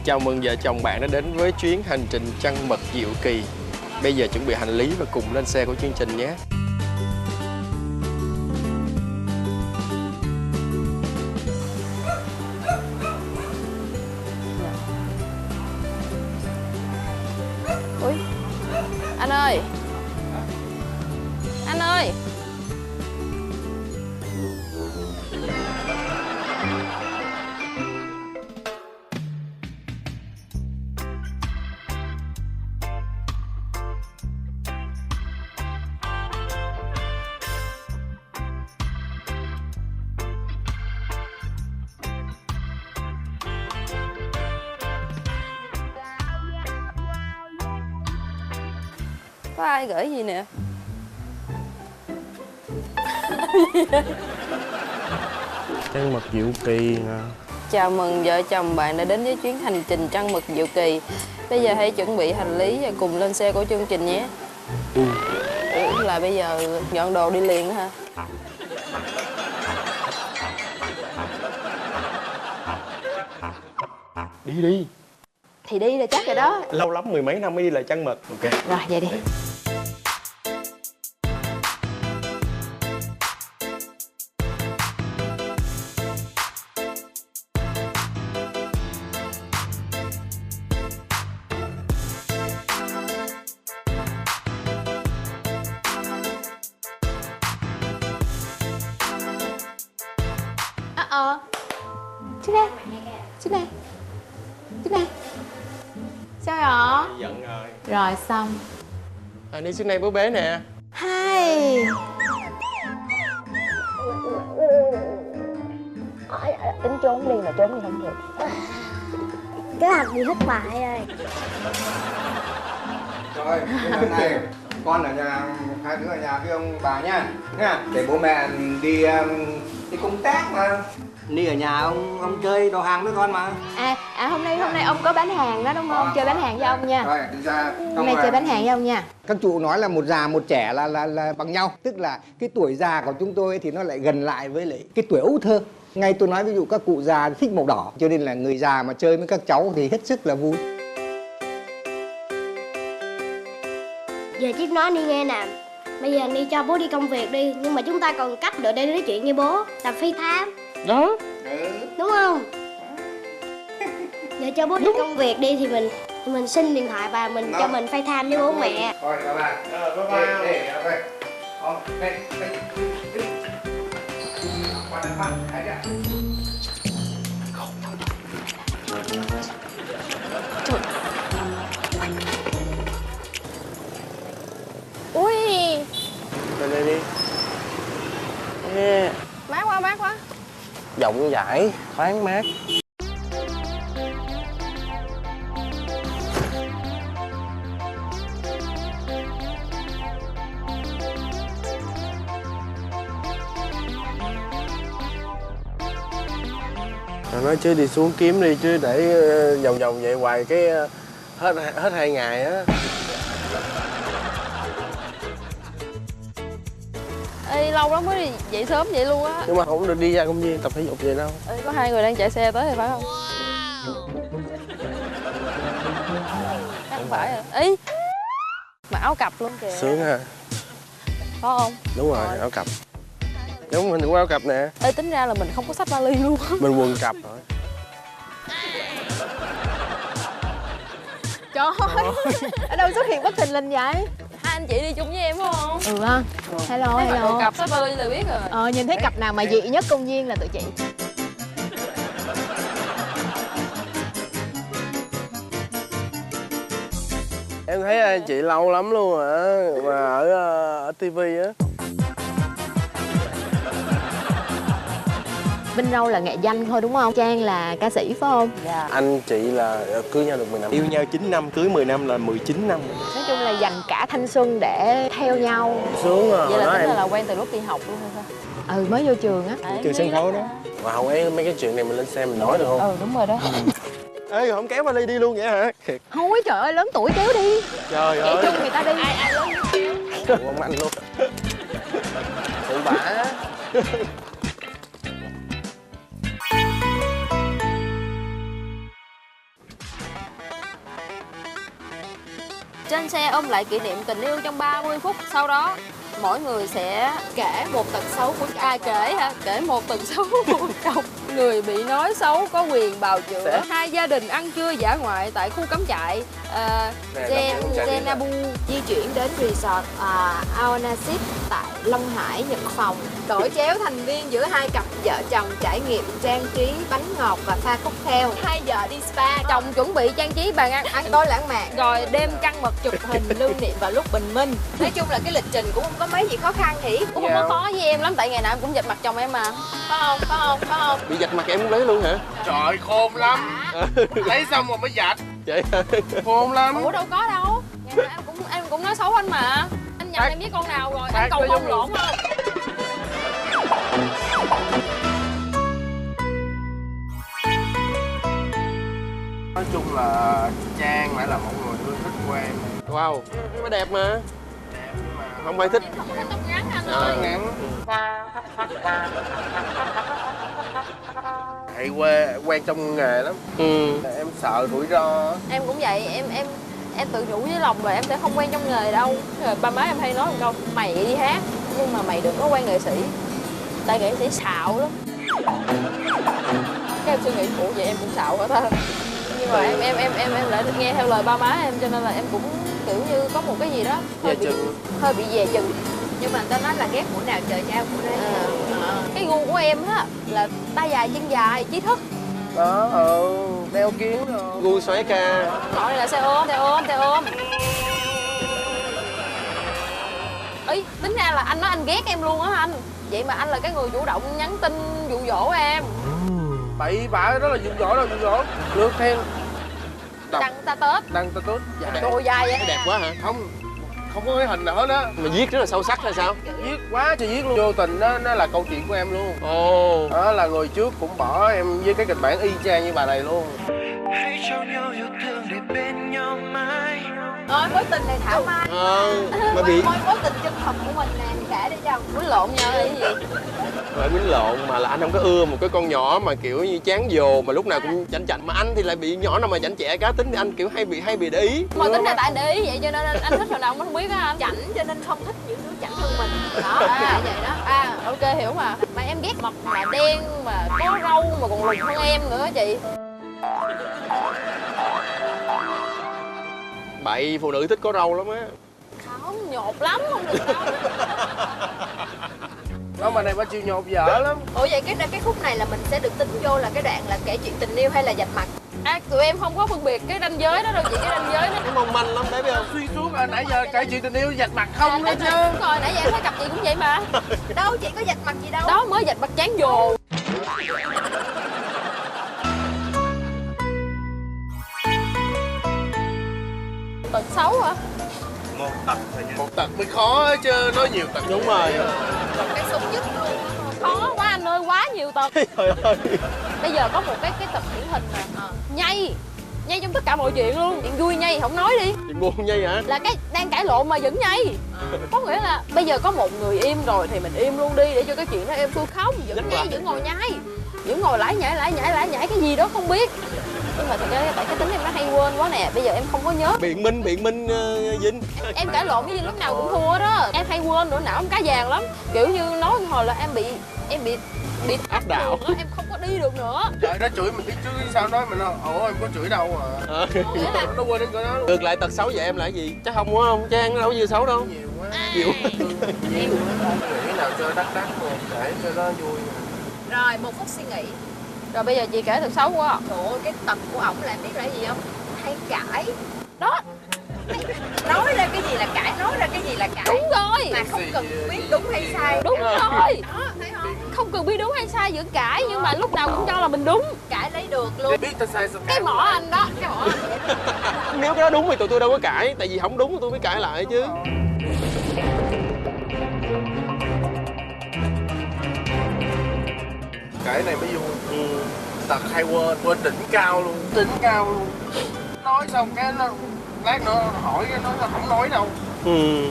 Chào mừng vợ chồng bạn đã đến với chuyến hành trình trăng mật diệu kỳ. Bây giờ chuẩn bị hành lý và cùng lên xe của chương trình nhé. Ui, anh ơi. Anh ơi. Có ai gửi gì nè? Trăng mật diệu kỳ. Chào mừng vợ chồng bạn đã đến với chuyến hành trình trăng mật diệu kỳ. Bây giờ hãy chuẩn bị hành lý và cùng lên xe của chương trình nhé. Ủa, là bây giờ dọn đồ đi liền hả? Đi đi. Thì đi là chắc rồi đó. Lâu lắm mười mấy năm mới đi lại trăng mật. Ok. Rồi vậy đi. Chú nè, chú nè, chú nè. Sao rồi? Giận rồi. Rồi xong. Đi xuống đây bố bé nè. Hai. Tính trốn đi mà trốn đi không được. Cái hạt bị thất bại rồi. Rồi, cái này con ở nhà, hai đứa ở nhà với ông bà nha. Nha, để bố mẹ đi công tác mà. Đi ở nhà ông chơi đồ hàng với con mà. Hôm nay ông có bán hàng đó đúng không? Chơi bán hàng với ông nha. Rồi, đi ra. Hôm nay chơi bán hàng với ông nha. Các cụ nói là một già một trẻ là bằng nhau. Tức là cái tuổi già của chúng tôi thì nó lại gần lại với lại cái tuổi ấu thơ. Ngay tôi nói ví dụ các cụ già thích màu đỏ, cho nên là người già mà chơi với các cháu thì hết sức là vui. Giờ Chiếc nói đi nghe nè. Bây giờ đi cho bố đi công việc đi. Nhưng mà chúng ta còn cách để đi nói chuyện với bố. Làm phi tham. Đó. Đúng không? Giờ cho bố đi công việc đi thì mình xin điện thoại và mình cho mình phi tham với bố mẹ. Rồi, các bạn. Bye bye. Ui, Lên đây đi. Yeah. mát quá, mát quá. Rộng rãi, thoáng mát. Nói chứ đi xuống kiếm đi chứ để vòng vòng vậy hoài cái hết 2 ngày á. Ê, lâu lắm mới đi dậy sớm vậy luôn á. Nhưng mà không được đi ra công viên tập thể dục vậy đâu. Ê, có 2 người đang chạy xe tới thì phải không? Không phải rồi. Ý, mà áo cặp luôn kìa. Sướng ha. Có không? Đúng rồi, áo cặp. Giống mình cũng áo cặp nè. Ê, tính ra là mình không có xách vali luôn á. Mình quần cặp rồi. Trời ơi, ở đâu xuất hiện bất thình lình vậy? Hai anh chị đi chung với em phải không? Ừ ha. Hello, hello. Cặp xách vali là biết rồi. Nhìn thấy cặp nào mà dị nhất công viên là tụi chị. Em thấy anh chị lâu lắm luôn hả? Mà ở tivi á. Vinh Râu là nghệ danh thôi đúng không? Trang là ca sĩ phải không? Dạ. Anh chị là cưới nhau được 10 năm. Yêu nhau 9 năm, cưới 10 năm là 19 năm. Nói chung là dành cả thanh xuân để theo nhau. Sướng à. Vậy là tính em... là quen từ lúc đi học luôn hay sao? Ừ, mới vô trường á. Trường sân khấu đó. Mà không ấy mấy cái chuyện này mình lên xe mình nói được không? Ừ, đúng rồi đó. Ê, không kéo vali đi luôn vậy hả? Thiệt. Thôi trời ơi, lớn tuổi kéo đi. Trời Chạy ơi. chung người ta đi. Ai lớn nhất kéo. Ông anh luôn. Phụ bả. trên xe ôm lại kỷ niệm tình yêu trong 30 phút. Sau đó mỗi người sẽ Kể một tật xấu của chồng. kể hả? Kể một tật xấu của chồng. Người bị nói xấu có quyền bào chữa. Hai gia đình ăn trưa dã ngoại tại khu cắm trại Jenabu. Di chuyển đến resort Aonasis tại Long Hải, Nhật Phòng. Đổi chéo thành viên giữa hai cặp vợ chồng trải nghiệm trang trí bánh ngọt và pha cocktail. 2 giờ đi spa. Chồng chuẩn bị trang trí bàn ăn Ăn tối lãng mạn. rồi đêm trăng mật chụp Hình lưu niệm vào lúc bình minh. Nói chung là cái lịch trình cũng không có mấy gì khó khăn Hỷ. cũng không có khó với em lắm, tại ngày nào em cũng dạch mặt chồng em mà. Phải không? Phải không? Phải không? Bị vạch mặt em cũng lấy luôn hả? Trời khôn lắm. Lấy xong rồi mới dạch. Vậy Khôn lắm. Ủa đâu có đâu. Ngày nào em cũng nói xấu anh mà. Anh nhầm em với con nào rồi? Anh cầu con lộn không? Nói chung là Trang phải là một người ưa thích của em. wow, nó đẹp mà. Đẹp mà Không ai thích. Không có tóc ngắn anh À. ơi. ngắn. Hay quen trong nghề lắm. Em sợ rủi ro. Em cũng vậy, em tự nhủ với lòng là em sẽ không quen trong nghề đâu. Rồi ba má em hay nói một câu, mày đi hát nhưng mà mày đừng có quen nghệ sĩ, tại nghệ sĩ xạo lắm. Cái em suy nghĩ ủa vậy em cũng xạo hả ta? Nhưng mà em lại nghe theo lời ba má em, cho nên là em cũng kiểu như có một cái gì đó hơi bị dè chừng. Nhưng mà người ta nói là ghét mũi nào trời trao mũi đấy. Cái gu của em á là tay dài chân dài, trí thức. Đó, đeo kiến rồi. Gu xoáy ca. Gọi này là xe ôm. Ý, tính ra là anh nói anh ghét em luôn á anh. Vậy mà anh là cái người chủ động nhắn tin dụ dỗ em. Bậy bạ đó là dụ dỗ đâu, dụ dỗ. Lướt theo. Đăng status. Đăng status. Đồ dài vậy. Đẹp quá hả? Không có cái hình nào hết á. Mà viết rất là sâu sắc hay sao? Viết quá trời viết luôn. Vô tình đó, nó là câu chuyện của em luôn. Ồ. Đó là người trước cũng bỏ em với cái kịch bản y chang như bà này luôn. hãy trao nhau yêu thương để bên nhau mãi. Mối tình này thảo mai. Mà bị Mối tình chân thật của mình nè, kể đi chồng. Quýnh lộn nhau hay gì? phải quýnh lộn, mà là anh không có ưa một cái con nhỏ mà kiểu như chán dồ mà lúc nào cũng chảnh chảnh, mà anh thì lại bị nhỏ nào mà chảnh chẹ cá tính thì anh kiểu hay bị để ý. Mà tính là tại anh để ý vậy cho nên anh thích hồi nào cũng không biết á anh. Chảnh cho nên không thích những đứa chảnh hơn mình. Đó, vậy đó. Ok hiểu mà. Mà em ghét mập mà đen mà có râu mà còn lùn hơn em nữa á chị. Bậy, phụ nữ thích có râu lắm á. Không, nhột lắm, không được đâu. Đó mà này bà chịu nhột dở lắm. Ủa vậy cái khúc này là mình sẽ được tính vô là cái đoạn là kể chuyện tình yêu hay là vạch mặt? Tụi em không có phân biệt cái ranh giới đó đâu chị, cái ranh giới nó Nó mong manh lắm đấy biết không? Xuyên suốt nãy giờ kể chuyện tình yêu vạch mặt không đó chứ. đúng rồi, nãy giờ em thấy cặp chị cũng vậy mà. Đâu chị có vạch mặt gì đâu. Đó mới vạch mặt chán dồ. Tật xấu hả? Một tật mới khó á chứ, nói nhiều tật. Đúng rồi. Cái sống nhất luôn. Khó quá anh ơi, quá nhiều tật. Trời ơi. Bây giờ có một cái tật điển hình nè, nhây trong tất cả mọi chuyện luôn. Chuyện vui nhây không nói đi. Chuyện buồn như vậy hả? Là cái đang cãi lộn mà vẫn nhây. Có nghĩa là bây giờ có một người im rồi thì mình im luôn đi để cho cái chuyện đó êm xuôi. Không, vẫn nhây, vẫn ngồi nhai, vẫn ngồi lải nhải cái gì đó không biết. Nhưng mà thật ra tại cái tính em nó hay quên quá nè, bây giờ em không có nhớ. Biện minh Vinh. Em cãi lộn với Vinh lúc nào cũng thua đó. Em hay quên nữa, não em cá vàng lắm. Kiểu như nói hồi là em bị Áp đảo. đường á, em không có đi được nữa. Trời, nó chửi mình biết trước sao nói mình ủa em có chửi đâu mà. Nó quên đến cỡ đó luôn. Ngược lại tật xấu vậy em là cái gì? Chắc không quá không? Trang nó đâu có gì xấu đâu. Nhiều quá. Nhiều. Nghĩ nào chơi đắt rồi để cho nó vui. Rồi 1 phút suy nghĩ. Rồi bây giờ chị kể tật xấu quá. Ủa cái tật của ổng là em biết là gì không? Hay cãi. Đó, Nói ra cái gì là cãi, nói ra cái gì là cãi. đúng rồi. Mà không cần biết đúng hay sai. Đúng rồi. Đó, thấy không? Không cần biết đúng hay sai vẫn cãi, nhưng mà lúc nào cũng cho là mình đúng. Cãi lấy được luôn. Biết ta sai sao Cái cãi. mỏ anh đó, cái mỏ anh vậy đó. Nếu cái đó đúng thì tụi tôi đâu có cãi, tại vì không đúng thì tôi mới cãi lại chứ. Cãi này mới vui. Tật hay quên đỉnh cao luôn. Đỉnh cao luôn. Nói xong cái nó lát nữa hỏi cái nó không nói đâu.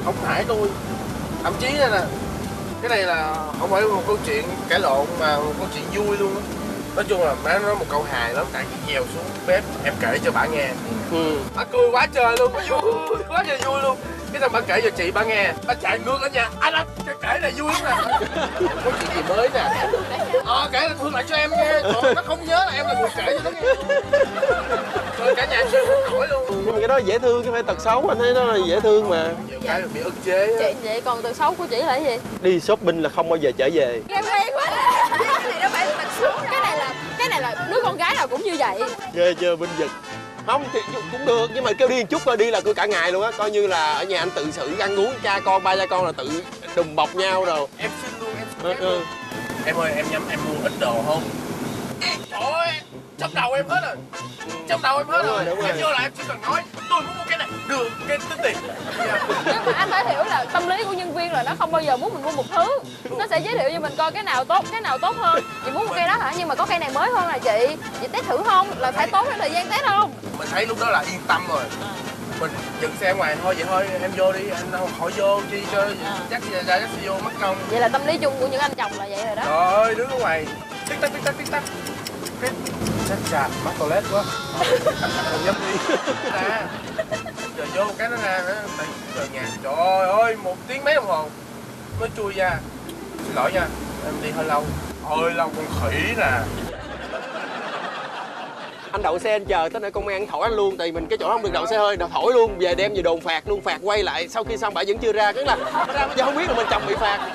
Không hại tôi. Thậm chí là cái này là không phải một câu chuyện cãi lộn mà một câu chuyện vui luôn á. Nói chung là má nói một câu hài lắm, tại khi trèo xuống bếp em kể cho bà nghe. Bà cười quá trời luôn, bà vui quá trời vui luôn. Cái xong bà kể cho chị bà nghe, bà chạy ngược lên nhà. Anh kể này vui lắm nè. Có chuyện gì mới nè. Kể là Phương lại cho em nghe. Nó không nhớ là em là người kể cho nó nghe. Rồi cả nhà chơi không nổi luôn. Nhưng mà cái đó dễ thương, cái phải tật xấu, anh thấy nó là dễ thương mà. Nhiều cái bị ức chế. Chị vậy còn tật xấu của chị là cái gì? Đi shopping là không bao giờ trở về. Em hay quá. Cái này nó phải tật xấu. Cái này là đứa con gái nào cũng như vậy. Ghê chưa binh giật. Không thì cũng được, nhưng mà kêu đi một chút thôi, đi là cứ cả ngày luôn á, coi như là ở nhà anh tự xử ăn uống, cha con ba cha con là tự đùm bọc nhau rồi. Em xin luôn, em xin luôn. Em ơi, em nhắm em mua ít đồ không? Trời ơi, trong đầu em hết rồi. Trong đầu em hết rồi. Em vô lại em chỉ cần nói tôi muốn mua cái này, được, cái tính tiền. Nhưng mà anh phải hiểu là tâm lý của nhân viên là nó không bao giờ muốn mình mua một thứ. Nó sẽ giới thiệu cho mình coi cái nào tốt hơn. Chị muốn một cây đó hả? Nhưng mà có cây này mới hơn là chị test thử không? Là phải tốn cái thời gian test không? Mình thấy lúc đó là yên tâm rồi. Mình dừng xe ngoài thôi, vậy thôi em vô đi, anh không khỏi vô chi cho chắc ra chắc vô mất công. Vậy là tâm lý chung của những anh chồng là vậy rồi đó. Trời ơi, đứng ở ngoài tích tắc cái chết chạp mắc toilet quá không dám đi ra giờ vô cái nó ra tại giờ nhà trời ơi 1 tiếng mấy đồng hồ mới chui ra. Xin lỗi nha, em đi hơi lâu con khỉ nè. Anh đậu xe anh chờ tới nơi công an thổi anh luôn, tại mình cái chỗ không được đậu xe hơi, thổi luôn, về đem về đồn phạt luôn, phạt quay lại sau khi xong bà vẫn chưa ra, cái là ra bây giờ không biết là mình chồng bị phạt.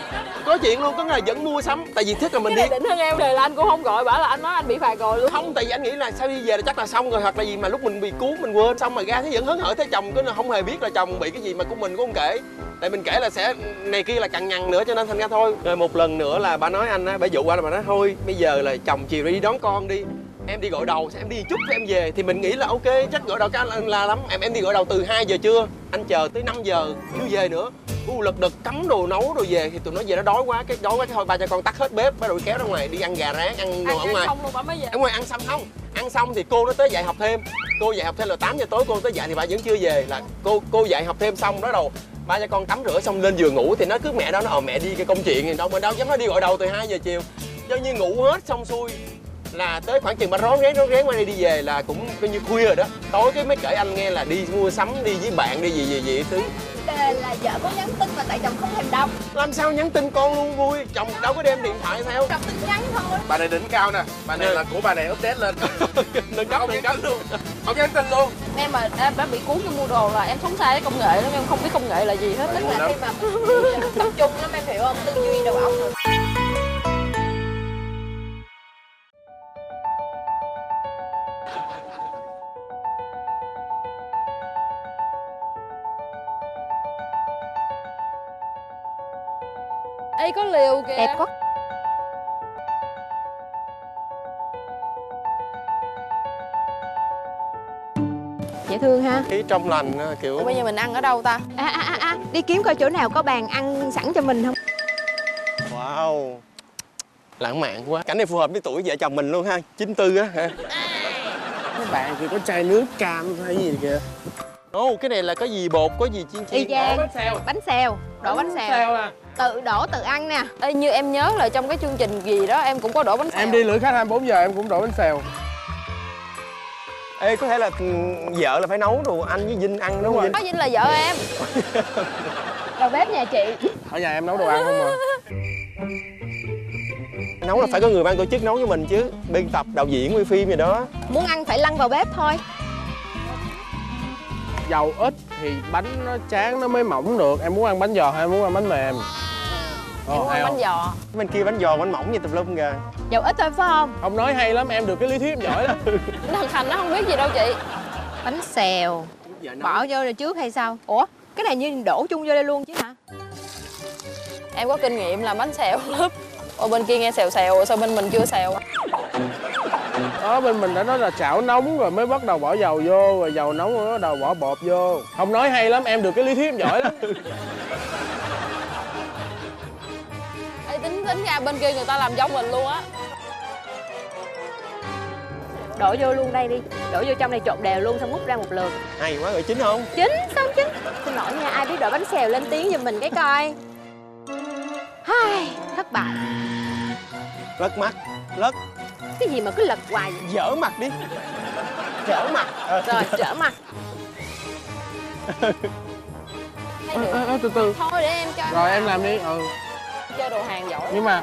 Có chuyện luôn, có là vẫn mua sắm, tại vì thích là mình cái đi. này định hơn em, đề là anh cũng không gọi, bảo là anh nói anh bị phạt rồi luôn. Không, tại vì anh nghĩ là sau đi về là chắc là xong rồi, hoặc là gì mà lúc mình bị cuốn mình quên, xong mà ra thấy vẫn hớn hở, thấy chồng cứ không hề biết là chồng bị cái gì mà của mình cũng không kể. Tại mình kể là sẽ này kia là cằn nhằn nữa, cho nên thành ra thôi. Rồi một lần nữa là bà nói anh á, bà dụ anh, bà nói thôi bây giờ là chồng chiều đi đón con đi, em đi gọi đầu, em đi chút rồi em về. Thì mình nghĩ là ok, chắc gọi đầu cái anh la lắm, em đi gọi đầu từ 2 giờ trưa, anh chờ tới 5 giờ chưa về nữa. Lật đật cắm đồ nấu rồi về thì tụi nó về nó đói quá, cái thôi ba cha con tắt hết bếp, bắt đầu kéo ra ngoài đi ăn gà rán, ăn đồ ở ngoài. Xong luôn bà mới về. Ở ngoài ăn xong không, ăn xong thì cô nó tới dạy học thêm, cô dạy học thêm là 8 giờ tối cô tới dạy thì bà vẫn chưa về, là cô dạy học thêm xong đó đầu ba cha con tắm rửa xong lên giường ngủ thì nó cứ mẹ đó nó mẹ đi cái công chuyện thì đâu mà đâu dám nó đi gọi đầu từ 2 giờ chiều, cho như ngủ hết xong xuôi là tới khoảng chừng bà rón rén qua đây đi về là cũng coi như khuya rồi đó. Tối cái mới kể anh nghe là đi mua sắm, đi với bạn đi gì thứ. Là vợ có nhắn tin mà tại chồng không thèm đọc. Làm sao nhắn tin con luôn vui, chồng đâu có đem điện thoại theo. Đọc tin nhắn thôi. Bà này đỉnh cao nè, bà này là của bà này update lên. Nâng cấp luôn, không nhắn tin luôn. Em mà em đã bị cuốn cho mua đồ là em sống sai với công nghệ lắm, em không biết công nghệ là gì hết. Tức là khi mà tập trung lắm em hiểu không, tư duy đầu óc rồi. Ê có liều kìa. Đẹp quá. Dễ thương ha. Khí trong lành kiểu. Ủa, bây giờ mình ăn ở đâu ta? Đi kiếm coi chỗ nào có bàn ăn sẵn cho mình không? Wow, lãng mạn quá. Cảnh này phù hợp với tuổi vợ chồng mình luôn ha, 94 á hả? Các bạn thì có chai nước cam hay gì kìa. Ồ, cái này là có gì bột, có gì chiên Y chang. Bánh xèo. Bánh xèo. Đổ bánh xèo. À. Tự đổ tự ăn nè. Ê, như em nhớ là trong cái chương trình gì đó em cũng có đổ bánh xèo. Em đi lữ khách 24 giờ em cũng đổ bánh xèo. Ê, có thể là vợ là phải nấu đồ anh với Vinh ăn đúng không? Có Vinh là vợ em. Đầu bếp nhà chị. Ở nhà em nấu đồ ăn không mà. Nấu là phải có người ban tổ chức nấu cho mình chứ, biên tập, đạo diễn, quay phim gì đó. Muốn ăn phải lăn vào bếp thôi. Dầu ít thì bánh nó tráng nó mới mỏng được. Em muốn ăn bánh giò hay em muốn ăn bánh mềm? Em muốn ăn bánh giò. Bên kia bánh giò, bánh mỏng như tùm lum kìa. Dầu ít thôi phải không? Ông nói hay lắm, em được cái lý thuyết em giỏi lắm. Thằng Thành nó không biết gì đâu chị. Bánh xèo. Bỏ vô rồi trước hay sao? Ủa? Cái này như đổ chung vô đây luôn chứ hả? Em có kinh nghiệm làm bánh xèo lắm. Ở bên kia nghe xèo xèo, sao bên mình chưa xèo? Đó, bên mình đã nói là chảo nóng rồi mới bắt đầu bỏ dầu vô, rồi dầu nóng rồi bắt đầu bỏ bột vô. Ông nói hay lắm, em được cái lý thuyết em giỏi lắm. Ê, tính ra bên kia người ta làm giống mình luôn á. Đổ vô luôn đây đi. Đổ vô trong này trộn đều luôn xong múc ra một lượt. Hay quá rồi, chín không? Chín, xong chín. Xin lỗi nha, ai biết đổ bánh xèo lên tiếng giùm mình cái coi. Hai, thất bại. Lất mắt, lất. Cái gì mà cứ lật hoài vậy? Dở mặt đi. Dở mặt. Rồi, trở mặt. Thấy được. Từ từ. Thôi để em cho em Rồi em làm đi. chơi đồ hàng giỏi. Nhưng mà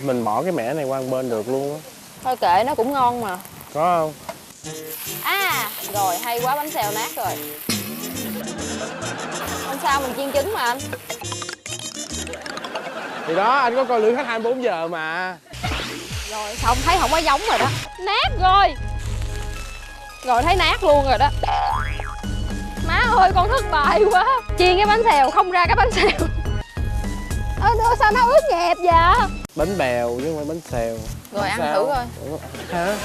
mình bỏ cái mẻ này qua một bên được luôn á. Thôi kệ, nó cũng ngon mà. Có không? À, rồi hay quá, bánh xèo nát rồi. Không sao, mình chiên trứng mà anh. Thì đó, anh có coi Lữ Khách 24 giờ mà. Rồi xong thấy không có giống rồi đó. Nát rồi. Rồi thấy nát luôn rồi đó. Má ơi, con thất bại quá. Chiên cái bánh xèo không ra cái bánh xèo. Sao nó ướt nhẹp vậy? Bánh bèo chứ không phải bánh xèo. Rồi ăn Sao? thử coi. Hả?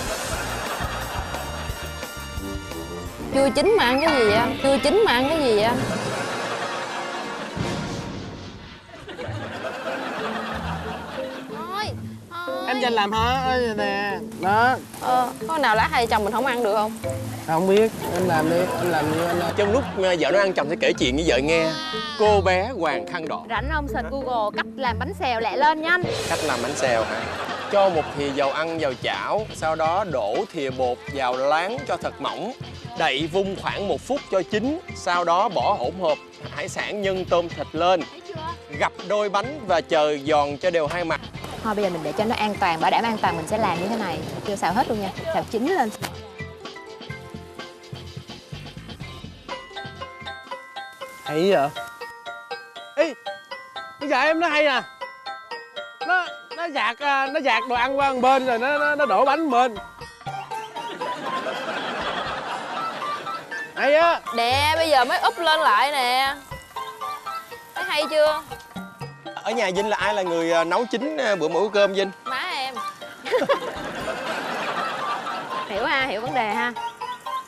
Chưa chín mà ăn cái gì vậy anh? Chưa chín mà ăn cái gì vậy anh? Thôi, thôi. Em dành làm hả? Nè. Đó. Có nào lát hai chồng mình không ăn được không? Không biết, em làm đi, em làm như anh làm. Trong lúc vợ nó ăn, chồng sẽ kể chuyện với vợ nghe. Cô bé Hoàng Khăn Đỏ. Rảnh không search Google cách làm bánh xèo lẹ lên nhanh. Cách làm bánh xèo hả? Cho một thìa dầu ăn vào chảo, sau đó đổ thìa bột vào láng cho thật mỏng. Đậy vung khoảng 1 phút cho chín, sau đó bỏ hỗn hợp hải sản nhân tôm thịt lên. Gập đôi bánh và chờ giòn cho đều hai mặt. Thôi bây giờ mình để cho nó an toàn, bảo đảm an toàn mình sẽ làm như thế này. Chưa xào hết luôn nha, xào chín lên. Hay vậy? Ê, bây giờ em nó hay à. Nó dạt đồ ăn qua một bên rồi nó đổ bánh một bên. Hay á. Nè, bây giờ mới úp lên lại nè. Thấy hay chưa? Ở nhà Vinh là ai là người nấu chính bữa mỗi cơm Vinh? Má em. Hiểu ha, hiểu vấn đề ha.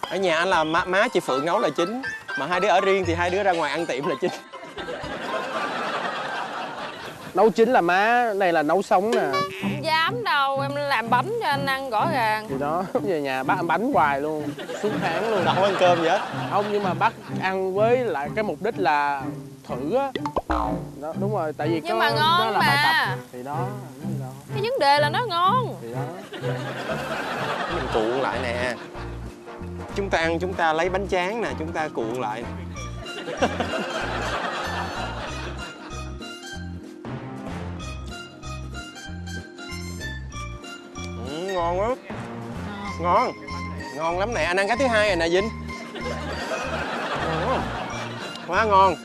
Ở nhà anh là má chị Phượng nấu là chính. Mà hai đứa ở riêng thì hai đứa ra ngoài ăn tiệm là chính. Nấu chín là má, này là nấu sống nè. Không dám đâu, em làm bánh cho anh ăn rõ ràng. Thì đó, về nhà bác ăn bánh hoài luôn, suốt tháng luôn. Đâu không ăn cơm vậy? Không, nhưng mà bác ăn với lại cái mục đích là thử á. Đó, đúng rồi, tại vì Nhưng mà ngon đó là bài mà. tập. Thì đó, Cái vấn đề là nó ngon. thì đó. Mình cuộn lại nè. Chúng ta ăn, chúng ta lấy bánh tráng nè, chúng ta cuộn lại. Ngon quá. Ngon. Ngon lắm nè, anh ăn cái thứ hai rồi nè Vinh. Quá ngon.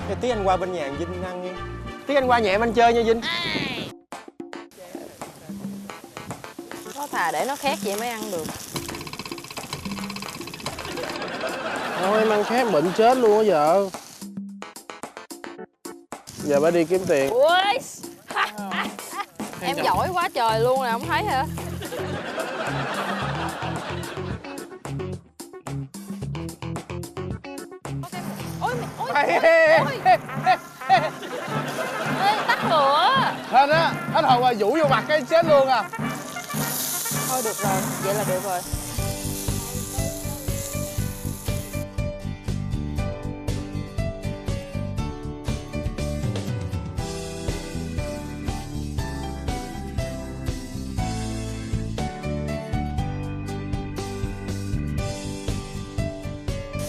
Thế tí anh qua bên nhà Vinh ăn nha. Tí anh qua nhà em anh chơi nha Vinh. Có thà để nó khét vậy mới ăn được. Thôi em ăn khét bệnh chết luôn á vợ. Giờ bà đi kiếm tiền. Ui. Em giỏi quá trời luôn nè, không thấy hả? Ôi, ê, tắt lửa. Hên á, hết hồn rồi, vũ vô mặt cái chết luôn à. Thôi được rồi, vậy là được rồi.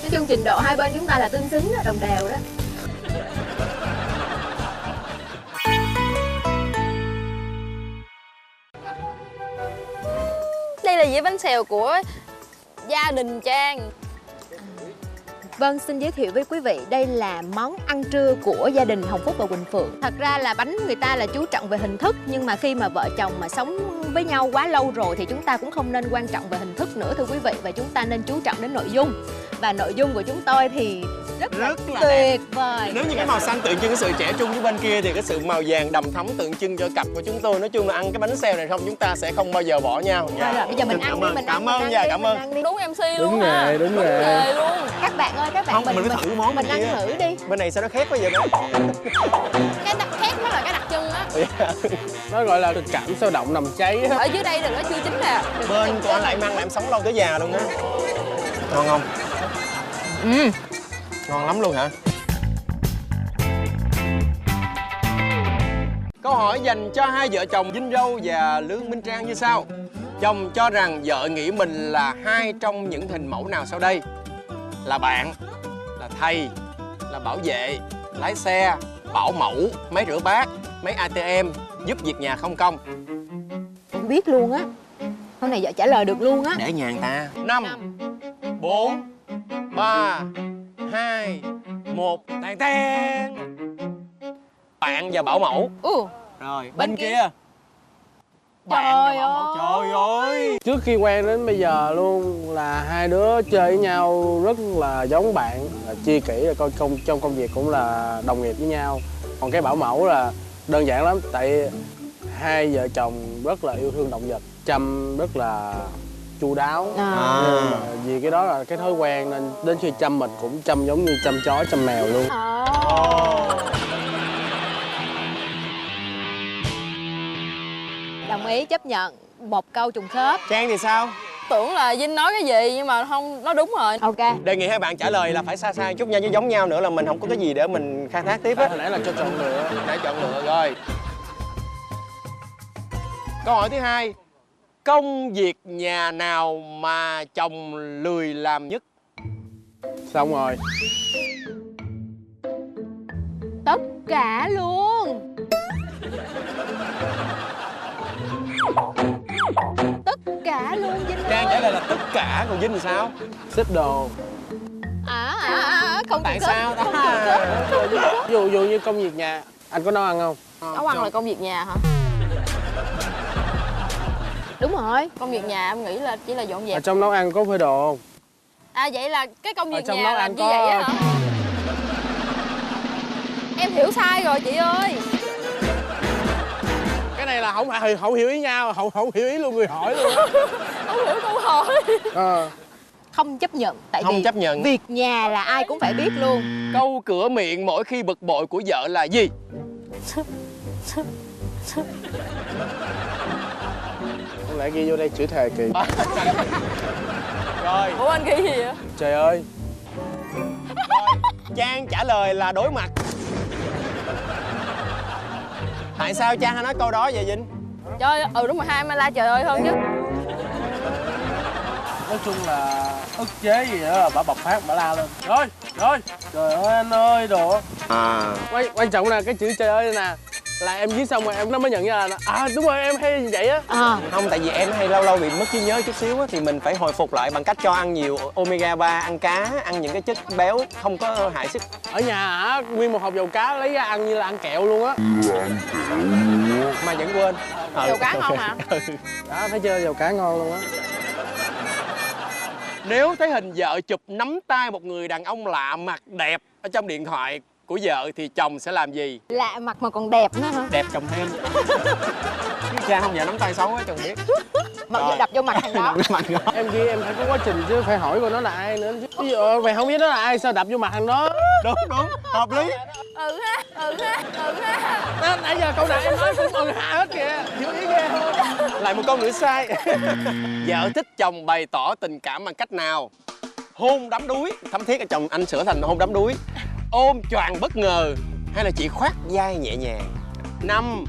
Nói chung trình độ hai bên chúng ta là tương xứng đó, đồng đều đó. Đây là dĩa bánh xèo của gia đình Trang. Vâng, xin giới thiệu với quý vị, đây là món ăn trưa của gia đình Hồng Phúc và Quỳnh Phượng. Thật ra là bánh người ta là chú trọng về hình thức, nhưng mà khi mà vợ chồng mà sống với nhau quá lâu rồi thì chúng ta cũng không nên quan trọng về hình thức nữa thưa quý vị, và chúng ta nên chú trọng đến nội dung. Và nội dung của chúng tôi thì rất là tuyệt vời. Nếu như cái màu xanh tượng trưng cái sự trẻ trung với bên kia thì cái sự màu vàng đầm thắm tượng trưng cho cặp của chúng tôi. Nói chung là ăn cái bánh xèo này không chúng ta sẽ không bao giờ bỏ nhau nha. Rồi, bây giờ mình ăn đi, mình cảm ăn, ơn mình nha, ăn đi, cảm mình ơn. ăn đi. Đúng MC luôn Đúng ha. nghề, đúng nghề. Nghề luôn. Các bạn ơi, các bạn Không, mình phải thử món mình bên ăn kia. thử đi. Bên này sao nó khét quá vậy đó? Cái đặc khác mới là cái đặc trưng á. Nó gọi là tình cảm sôi động nằm cháy á. Ở dưới đây là nó chưa chín nè. Bên của anh lại mang là em sống lâu tới già luôn á. Ngon không? Ngon lắm luôn hả? Câu hỏi dành cho hai vợ chồng Vinh Râu và Lương Minh Trang như sau. Chồng cho rằng vợ nghĩ mình là hai trong những hình mẫu nào sau đây? Là bạn, là thầy, là bảo vệ, lái xe, bảo mẫu, máy rửa bát, máy ATM, giúp việc nhà không công. Không biết luôn á. Hôm nay vợ trả lời được luôn á. Để nhà người ta. 5 4 3 2 1 tàn tan. Bạn và bảo mẫu. Rồi bên kia. Bạn và bảo mẫu. Trời ơi. Trước khi quen đến bây giờ luôn là hai đứa chơi với nhau rất là giống bạn, là chia kỷ, là trong công việc cũng là đồng nghiệp với nhau. Còn cái bảo mẫu là đơn giản lắm, tại hai vợ chồng rất là yêu thương động vật, chăm rất là chu đáo. Nhưng mà vì cái đó là cái thói quen nên đến khi chăm mình cũng chăm giống như chăm chó chăm mèo luôn. Đồng ý, chấp nhận. Một câu trùng khớp. Trang thì sao? Tưởng là Vinh nói cái gì nhưng mà không, nó đúng rồi. Ok. Đề nghị hai bạn trả lời là phải xa xa chút nha, chứ giống nhau nữa là mình không có cái gì để mình khai thác tiếp á. Hồi nãy là cho chọn lựa. Để chọn lựa rồi. Câu hỏi thứ hai. Công việc nhà nào mà chồng lười làm nhất? Xong rồi. Tất cả luôn. Tất cả luôn Vinh ơi. Trang trả lời là tất cả, còn Vinh thì sao? Xếp đồ. Không Tại trùng sao khớp, ta? Ví dụ như công việc nhà, anh có nấu ăn không? Nấu ăn là công việc nhà hả? Đúng rồi. Công việc nhà em nghĩ là chỉ là dọn Ở dẹp. trong nấu ăn có phơi đồ không? À vậy là cái công Ở việc trong nhà nấu là ăn như có- vậy á hả? Em hiểu sai rồi chị ơi. Cái này là không hiểu ý nhau, không hiểu ý luôn người hỏi luôn á. Không hiểu câu hỏi. Không chấp nhận. Tại Không vì chấp nhận. việc nhà là ai cũng phải biết luôn. Câu cửa miệng mỗi khi bực bội của vợ là gì? Không lẽ ghi vô đây chữ thề kỳ. Rồi. Ủa anh ghi gì vậy? Trời ơi. Trang trả lời là đối mặt. Tại sao Trang hay nói câu đó vậy Vinh? Trời ơi, đúng rồi, hai mai la trời ơi hơn chứ. Nói chung là ức chế gì nữa là bà bộc phát, bà la lên. Rồi, trời ơi anh ơi đồ. Quan trọng là cái chữ trời ơi nè, là em viết xong rồi em nó mới nhận ra là đúng rồi em hay như vậy á. Không, tại vì em hay lâu lâu bị mất trí nhớ chút xíu á, thì mình phải hồi phục lại bằng cách cho ăn nhiều omega 3, ăn cá, ăn những cái chất béo không có hại sức. Ở nhà hả, nguyên một hộp dầu cá lấy ra ăn như là ăn kẹo luôn á. Mà vẫn quên. Dầu cá ngon hả? Đó, thấy chưa, dầu cá ngon luôn á. Nếu thấy hình vợ chụp nắm tay một người đàn ông lạ mặt đẹp ở trong điện thoại của vợ thì chồng sẽ làm gì? Lạ mặt mà còn đẹp nữa hả? Đẹp chồng thêm. Chứ Trang không vợ nắm tay xấu á chồng biết. Mà giờ đập vô mặt thằng đó. Em ghi em phải có quá trình chứ, phải hỏi coi nó là ai nữa chứ. Ví dụ mày không biết nó là ai sao đập vô mặt thằng đó. Đúng, hợp lý. Ừ ha. Đó, nãy giờ câu nào em nói cũng hạ hết kìa. Hiểu ý ghê không? Lại một câu nữa sai. Vợ thích chồng bày tỏ tình cảm bằng cách nào? Hôn đắm đuối, thấm thiết ở chồng anh sửa thành hôn đắm đuối. Ôm choàng bất ngờ hay là chỉ khoác vai nhẹ nhàng? 5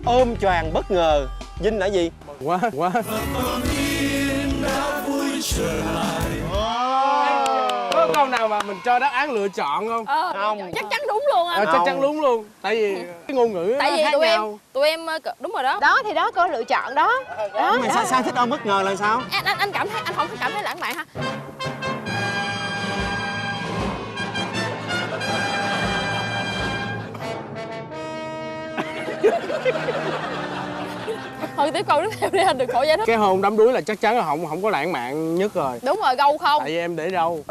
Ôm choàng bất ngờ. Vinh là gì? Quá. Có câu nào mà mình cho đáp án lựa chọn không? Không. Chắc chắn đúng luôn anh. Chắc chắn đúng luôn. Tại vì cái ngôn ngữ Tại vì khác nhau. tụi em đúng rồi đó. Đó thì đó, có lựa chọn đó. Đó. Mày sao thích ôm bất ngờ là sao? Anh cảm thấy anh không cảm thấy lãng mạn hả? Thôi tiếp câu tiếp theo đi anh, đừng khỏi giải thích. Cái hôn đắm đuối là chắc chắn là không có lãng mạn nhất rồi. Đúng rồi, gâu không? Tại vì em để râu.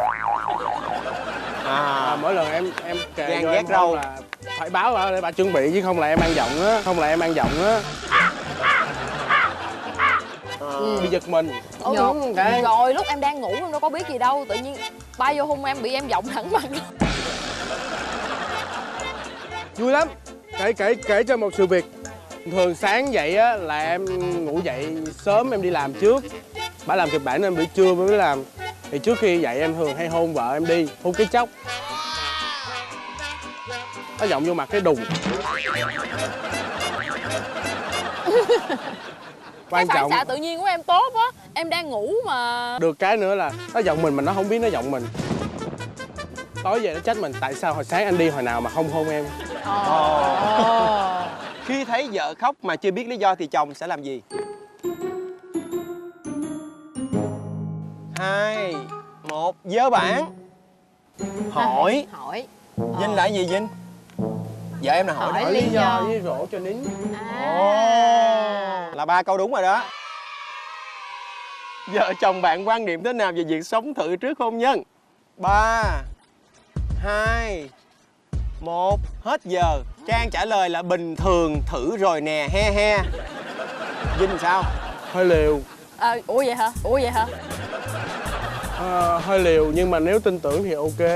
Mỗi lần em kề Gan vô ghét em râu. hôn là phải báo bà để bà chuẩn bị, chứ không là em ăn giọng á. Bị giật mình. Rồi lúc em đang ngủ em đâu có biết gì đâu, tự nhiên bay vô hôn em bị em giọng thẳng mặt. Vui lắm. Kể cho một sự việc. Thường sáng dậy á là em ngủ dậy sớm, em đi làm trước. Bà làm kịch bản nên buổi trưa mới làm. Thì trước khi dậy em thường hay hôn vợ em đi, hôn cái chốc. nó giọng vô mặt cái đùng. Quan Cái phản trọng xạ tự nhiên của em tốt á. Em đang ngủ mà. được cái nữa là nó giọng mình mà nó không biết nó giọng mình. Tối về nó trách mình tại sao hồi sáng anh đi hồi nào mà không hôn em. Khi thấy vợ khóc mà chưa biết lý do thì chồng sẽ làm gì? 2, 1, dơ bảng. Hỏi. Hỏi. Vinh là gì Vinh? Vợ em là hỏi đó. Hỏi lý do. với rổ cho nín. Là 3 câu đúng rồi đó. Vợ chồng bạn quan niệm thế nào về việc sống thử trước hôn nhân? 3, 2, 1, hết giờ. Trang trả lời là bình thường thử rồi nè, he he. Vinh sao? Hơi liều. Ủa vậy hả? Hơi liều nhưng mà nếu tin tưởng thì ok.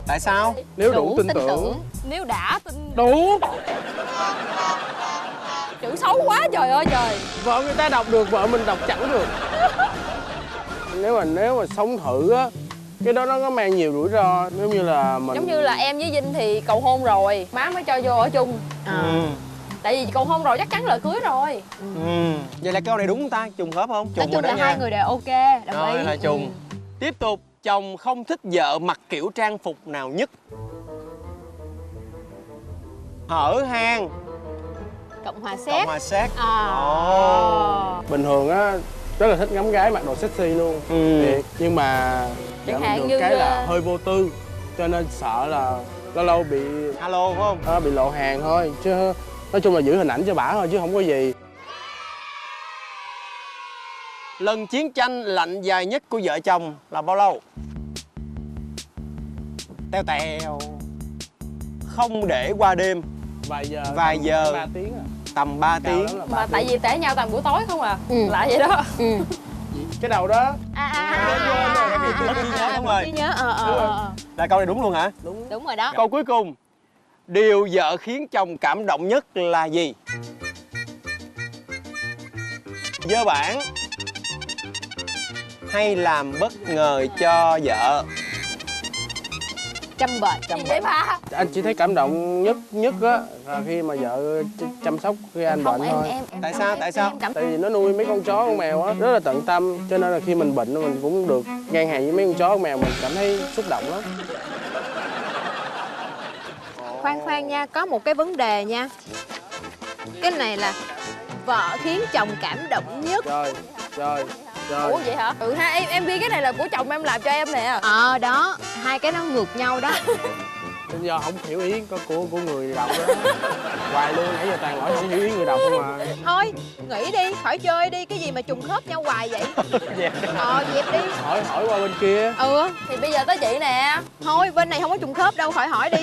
Tại sao? Nếu đủ tin tưởng. Nếu đã tin. Đủ. Chữ xấu quá trời ơi trời. Vợ người ta đọc được, vợ mình đọc chẳng được. Nếu mà sống thử á, cái đó nó có mang nhiều rủi ro. Nếu như là mình Giống như là em với Vinh thì cầu hôn rồi, má mới cho vô ở chung. Tại vì cầu hôn rồi chắc chắn là cưới rồi. Vậy là câu này đúng không ta? Trùng khớp không? Nói Trùng chung rồi là đó hai nha. người đều ok, đồng Rồi ý. là trùng. Tiếp tục, chồng không thích vợ mặc kiểu trang phục nào nhất? Hở hang, Cộng hòa Cộng xét. hòa séc. bình thường á rất là thích ngắm gái mặc đồ sexy luôn. Thiệt. Nhưng mà Chẳng vợ hạn mình như được cái là hơi vô tư, cho nên sợ là lâu lâu bị Alo phải không? bị lộ hàng thôi, chứ nói chung là giữ hình ảnh cho bả thôi chứ không có gì. Lần chiến tranh lạnh dài nhất của vợ chồng là bao lâu? Teo tèo. Không để qua đêm. Vài giờ. Vài giờ. 3 tiếng à. Tầm 3 Cao tiếng. lắm là 3 Mà tại tiếng. vì tể nhau tầm buổi tối không à. Lại vậy đó. Cái đầu đó Đúng rồi. Trí nhớ. Là câu này đúng luôn hả? Đúng rồi đó. Câu cuối cùng. Điều vợ khiến chồng cảm động nhất là gì? Dơ bảng hay làm bất ngờ cho vợ? Chăm bệnh. Gì vậy ba? Anh chỉ thấy cảm động nhất á là khi mà vợ chăm sóc khi anh bệnh thôi. Tại sao? Tại sao? Tại vì nó nuôi mấy con chó con mèo á rất là tận tâm, cho nên là khi mình bệnh mình cũng được ngang hàng với mấy con chó con mèo, mình cảm thấy xúc động lắm. Khoan nha, có một cái vấn đề nha. Cái này là vợ khiến chồng cảm động nhất. Trời. Ủa vậy hả? Ha, em ghi cái này là của chồng em làm cho em nè. Đó, hai cái nó ngược nhau đó. Do không hiểu ý của người đọc đó. Hoài luôn, nãy giờ toàn hỏi không hiểu ý người đọc không à. Thôi, nghỉ đi, khỏi chơi đi, cái gì mà trùng khớp nhau hoài vậy? Dẹp đi. Hỏi qua bên kia. Ừ, Thì bây giờ tới chị nè. thôi bên này không có trùng khớp đâu, khỏi hỏi đi.